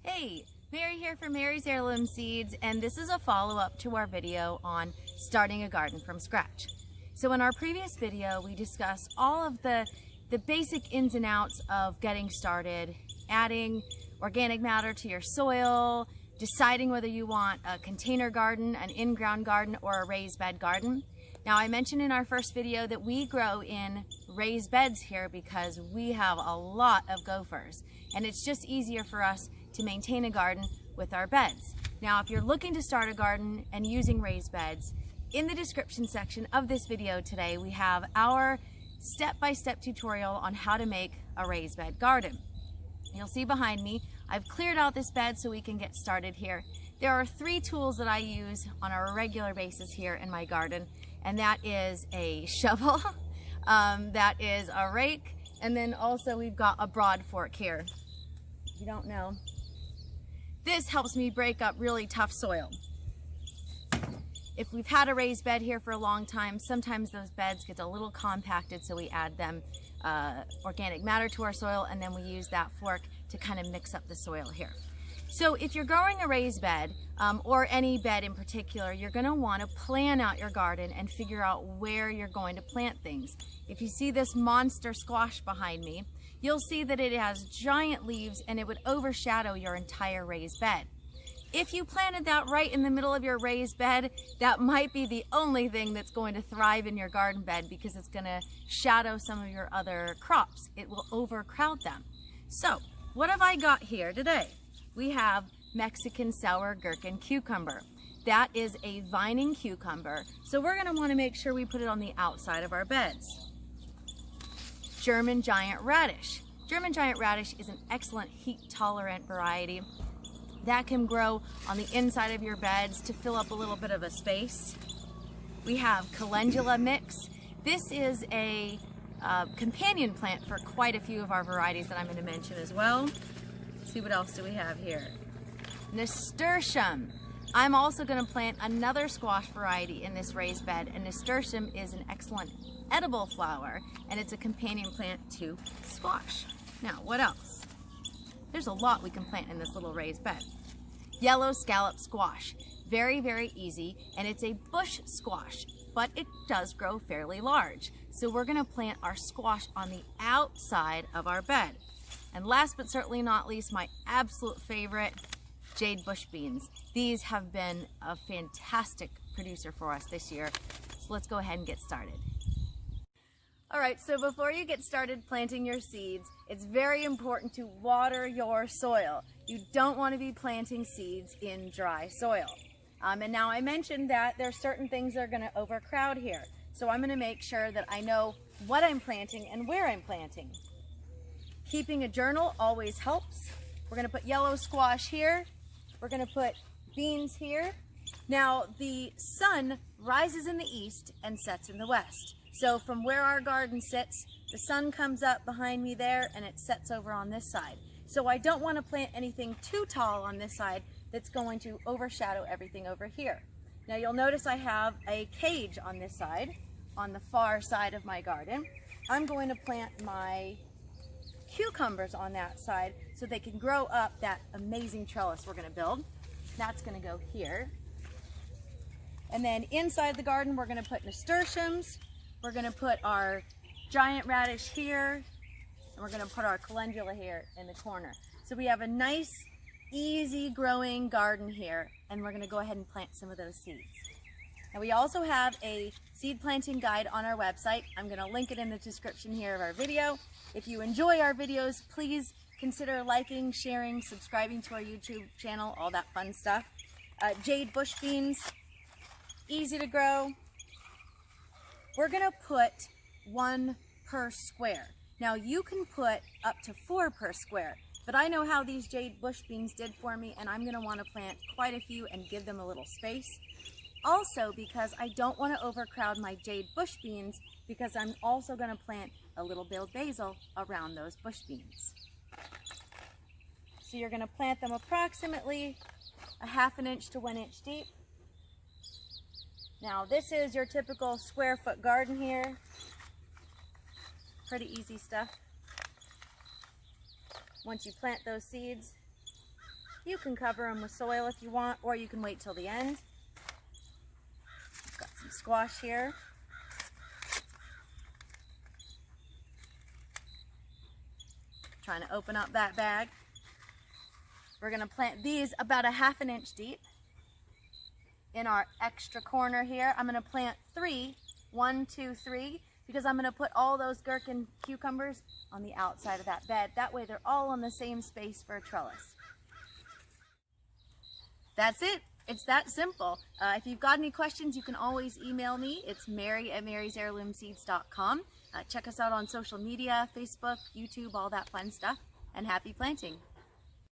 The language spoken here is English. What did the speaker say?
Hey, Mary here for Mary's Heirloom Seeds, and this is a follow-up to our video on starting a garden from scratch. So in our previous video, we discussed all of the basic ins and outs of getting started, adding organic matter to your soil, deciding whether you want a container garden, an in-ground garden, or a raised bed garden. Now, I mentioned in our first video that we grow in raised beds here because we have a lot of gophers, and it's just easier for us to maintain a garden with our beds. Now, if you're looking to start a garden and using raised beds, in the description section of this video today, we have our step-by-step tutorial on how to make a raised bed garden. You'll see behind me, I've cleared out this bed so we can get started here. There are 3 tools that I use on a regular basis here in my garden, and that is a shovel, that is a rake, and then also we've got a broad fork here. If you don't know, this helps me break up really tough soil. If we've had a raised bed here for a long time, sometimes those beds get a little compacted, so we add them organic matter to our soil, and then we use that fork to kind of mix up the soil here. So if you're growing a raised bed, or any bed in particular, you're going to want to plan out your garden and figure out where you're going to plant things. If you see this monster squash behind me, you'll see that it has giant leaves and it would overshadow your entire raised bed. If you planted that right in the middle of your raised bed, that might be the only thing that's going to thrive in your garden bed because it's going to shadow some of your other crops. It will overcrowd them. So, what have I got here today? We have Mexican sour gherkin cucumber. That is a vining cucumber, so we're going to want to make sure we put it on the outside of our beds. German giant radish. German giant radish is an excellent heat-tolerant variety that can grow on the inside of your beds to fill up a little bit of a space. We have calendula mix. This is a companion plant for quite a few of our varieties that I'm going to mention as well. Let's see, what else do we have here? Nasturtium. I'm also going to plant another squash variety in this raised bed, and nasturtium is an excellent edible flower, and it's a companion plant to squash. Now, what else? There's a lot we can plant in this little raised bed. Yellow scallop squash. Very, very easy, and it's a bush squash, but it does grow fairly large. So we're going to plant our squash on the outside of our bed. And last but certainly not least, my absolute favorite, Jade bush beans. These have been a fantastic producer for us this year. So let's go ahead and get started. All right, so before you get started planting your seeds, it's very important to water your soil. You don't want to be planting seeds in dry soil. And now I mentioned that there are certain things that are going to overcrowd here. So I'm going to make sure that I know what I'm planting and where I'm planting. Keeping a journal always helps. We're going to put yellow squash here. We're going to put beans here. Now, the sun rises in the east and sets in the west. So from where our garden sits, the sun comes up behind me there and it sets over on this side. So I don't want to plant anything too tall on this side that's going to overshadow everything over here. Now you'll notice I have a cage on this side, on the far side of my garden. I'm going to plant my cucumbers on that side so they can grow up that amazing trellis we're going to build. That's going to go here. And then inside the garden we're going to put nasturtiums. We're going to put our giant radish here, and we're going to put our calendula here in the corner. So we have a nice, easy growing garden here, and we're going to go ahead and plant some of those seeds. And we also have a seed planting guide on our website. I'm going to link it in the description here of our video. If you enjoy our videos, please consider liking, sharing, subscribing to our YouTube channel, all that fun stuff. Jade bush beans, easy to grow. We're going to put 1 per square. Now you can put up to 4 per square, but I know how these Jade bush beans did for me, and I'm going to want to plant quite a few and give them a little space. Also, because I don't want to overcrowd my Jade bush beans, because I'm also going to plant a little bit of basil around those bush beans. So you're going to plant them approximately a ½ inch to 1 inch deep. Now this is your typical square foot garden here. Pretty easy stuff. Once you plant those seeds, You can cover them with soil if you want, or you can wait till the end. Got some squash here. Trying to open up that bag. We're gonna plant these about a ½ inch deep. In our extra corner here, I'm gonna plant 3, 1, 2, 3, because I'm gonna put all those gherkin cucumbers on the outside of that bed. That way they're all on the same space for a trellis. That's it. It's that simple. If you've got any questions, you can always email me. It's mary@marysheirloomseeds.com. Check us out on social media, Facebook, YouTube, all that fun stuff, and happy planting.